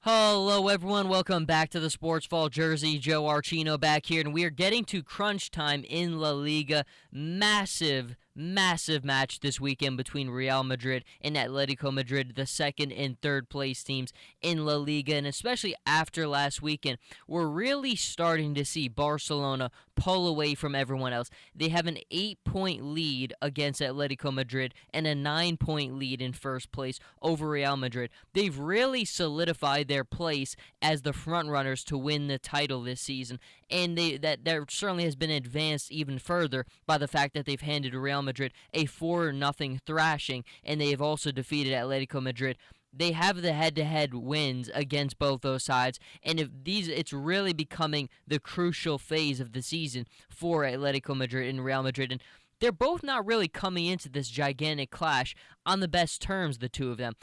Hello, everyone. Welcome back to the Sports Fall Jersey. Joe Archino back here, and we are getting to crunch time in La Liga. Massive match this weekend between Real Madrid and Atletico Madrid, the second and third place teams in La Liga. And especially after last weekend, we're really starting to see Barcelona pull away from everyone else. They have an 8-point lead against Atletico Madrid and a 9-point lead in first place over Real Madrid. They've really solidified their place as the frontrunners to win the title this season, and that certainly has been advanced even further by the fact that they've handed Real Madrid a 4-0 thrashing, and they have also defeated Atletico Madrid. They have the head-to-head wins against both those sides, and it's really becoming the crucial phase of the season for Atletico Madrid and Real Madrid, and they're both not really coming into this gigantic clash on the best terms, the two of them.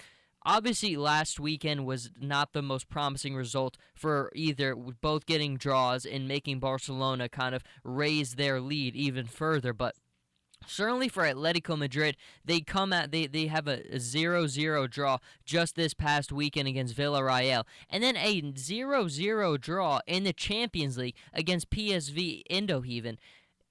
Obviously, last weekend was not the most promising result for either, both getting draws and making Barcelona kind of raise their lead even further, but certainly for Atletico Madrid, they have a 0-0 draw just this past weekend against Villarreal, and then a 0-0 draw in the Champions League against PSV Eindhoven.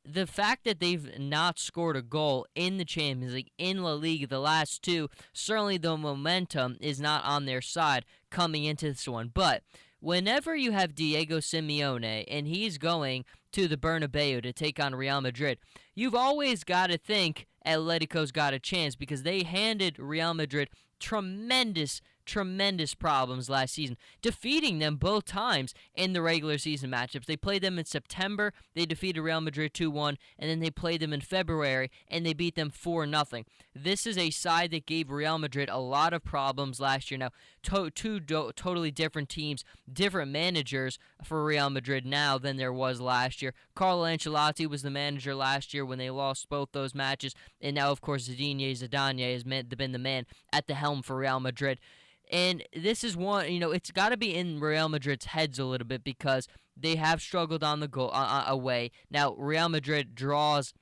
The fact that they've not scored a goal in the Champions League, in La Liga, the last two, certainly the momentum is not on their side coming into this one. But whenever you have Diego Simeone and he's going to the Bernabeu to take on Real Madrid, you've always got to think Atletico's got a chance because they handed Real Madrid tremendous problems last season, defeating them both times in the regular season matchups. They played them in September, they defeated Real Madrid 2-1, and then they played them in February, and they beat them 4-0. This is a side that gave Real Madrid a lot of problems last year. Now, totally different teams, different managers for Real Madrid now than there was last year. Carlo Ancelotti was the manager last year when they lost both those matches, and now, of course, Zinedine Zidane has been the man at the helm for Real Madrid. And this is one, it's got to be in Real Madrid's heads a little bit because they have struggled on the goal away. Now, Real Madrid draws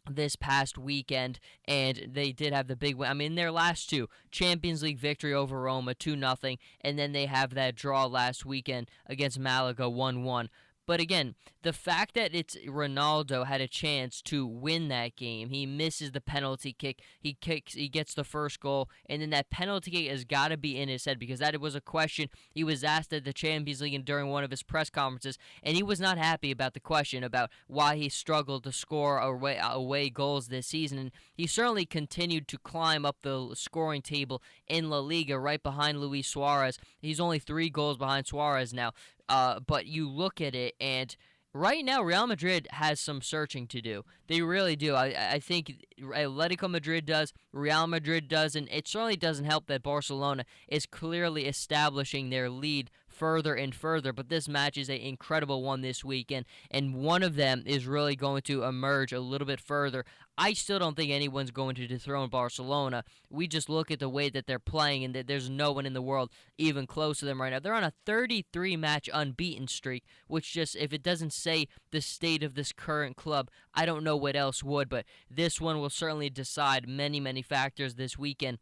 this past weekend, and they did have the big win. I mean, their last two, Champions League victory over Roma 2-0, and then they have that draw last weekend against Malaga 1-1. But again, the fact that it's Ronaldo had a chance to win that game, he misses the penalty kick, he gets the first goal, and then that penalty kick has got to be in his head because that was a question he was asked at the Champions League and during one of his press conferences, and he was not happy about the question about why he struggled to score away goals this season. And he certainly continued to climb up the scoring table in La Liga right behind Luis Suarez. He's only 3 goals behind Suarez now. But you look at it, and right now Real Madrid has some searching to do. They really do. I think Atletico Madrid does, Real Madrid does, and it certainly doesn't help that Barcelona is clearly establishing their lead further and further. But this match is an incredible one this weekend, and one of them is really going to emerge a little bit further. I still don't think anyone's going to dethrone Barcelona. We just look at the way that they're playing, and that there's no one in the world even close to them right now. They're on a 33-match unbeaten streak, which just, if it doesn't say the state of this current club, I don't know what else would, but this one will certainly decide many factors this weekend.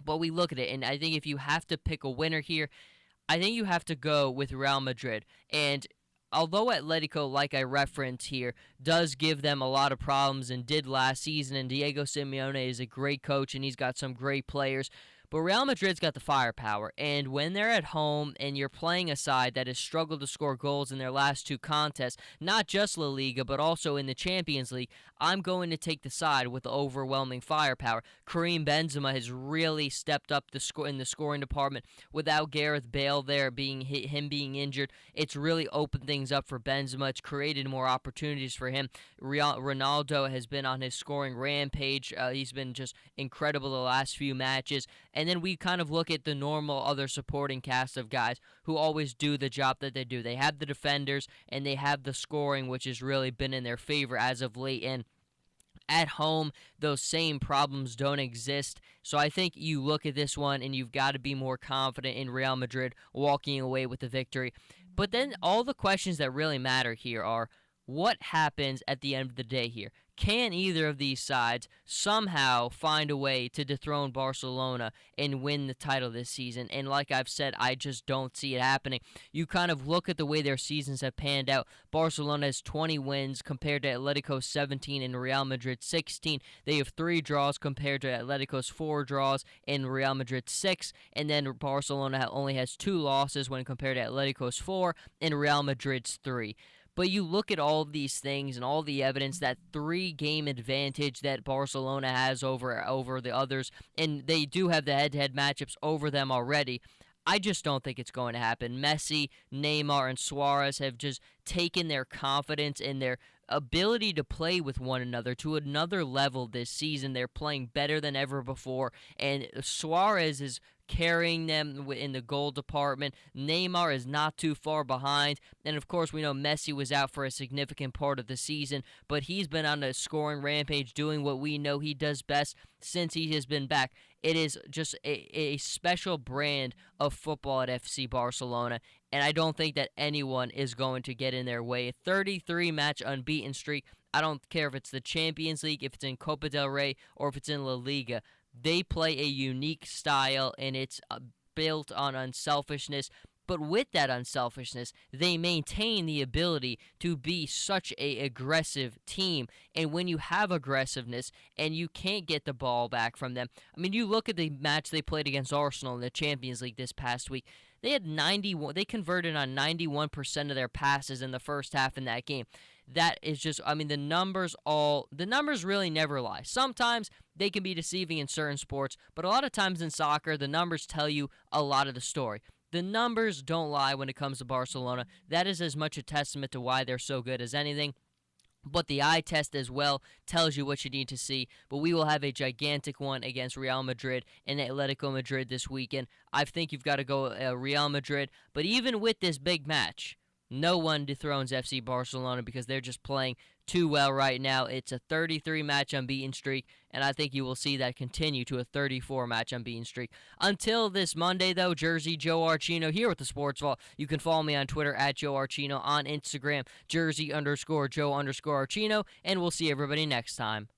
But we look at it, and I think if you have to pick a winner here, I think you have to go with Real Madrid. And although Atletico, like I referenced here, does give them a lot of problems and did last season, and Diego Simeone is a great coach and he's got some great players, but Real Madrid's got the firepower, and when they're at home and you're playing a side that has struggled to score goals in their last 2 contests, not just La Liga, but also in the Champions League, I'm going to take the side with the overwhelming firepower. Karim Benzema has really stepped up in the scoring department. Without Gareth Bale there being injured, it's really opened things up for Benzema. It's created more opportunities for him. Ronaldo has been on his scoring rampage. He's been just incredible the last few matches. And then we kind of look at the normal other supporting cast of guys who always do the job that they do. They have the defenders and they have the scoring, which has really been in their favor as of late. And at home, those same problems don't exist. So I think you look at this one and you've got to be more confident in Real Madrid walking away with the victory. But then all the questions that really matter here are, what happens at the end of the day here? can either of these sides somehow find a way to dethrone Barcelona and win the title this season? And like I've said, I just don't see it happening. You kind of look at the way their seasons have panned out. Barcelona has 20 wins compared to Atletico's 17 and Real Madrid 16. They have 3 draws compared to Atletico's 4 draws and Real Madrid 6. And then Barcelona only has 2 losses when compared to Atletico's 4 and Real Madrid's 3. But you look at all of these things and all the evidence, that 3-game advantage that Barcelona has over the others, and they do have the head-to-head matchups over them already. I just don't think it's going to happen. Messi, Neymar, and Suarez have just taken their confidence and their ability to play with one another to another level this season. They're playing better than ever before, and Suarez is carrying them in the goal department. Neymar is not too far behind, and of course we know Messi was out for a significant part of the season, but he's been on a scoring rampage doing what we know he does best since he has been back. It is just a special brand of football at FC Barcelona, and I don't think that anyone is going to get in their way. A 33-match unbeaten streak. I don't care if it's the Champions League, if it's in Copa del Rey, or if it's in La Liga. They play a unique style, and it's built on unselfishness. But with that unselfishness, they maintain the ability to be such a aggressive team. And when you have aggressiveness and you can't get the ball back from them, I mean, you look at the match they played against Arsenal in the Champions League this past week. They had 91. They converted on 91% of their passes in the first half in that game. That is just, I mean, the numbers really never lie. Sometimes they can be deceiving in certain sports, but a lot of times in soccer, the numbers tell you a lot of the story. The numbers don't lie when it comes to Barcelona. That is as much a testament to why they're so good as anything. But the eye test as well tells you what you need to see. But we will have a gigantic one against Real Madrid and Atletico Madrid this weekend. I think you've got to go Real Madrid. But even with this big match, no one dethrones FC Barcelona because they're just playing too well right now. It's a 33-match unbeaten streak, and I think you will see that continue to a 34-match unbeaten streak. Until this Monday, though, Jersey Joe Archino here with the Sports Vault. You can follow me on Twitter at Joe Archino, on Instagram, Jersey_Joe_Archino, and we'll see everybody next time.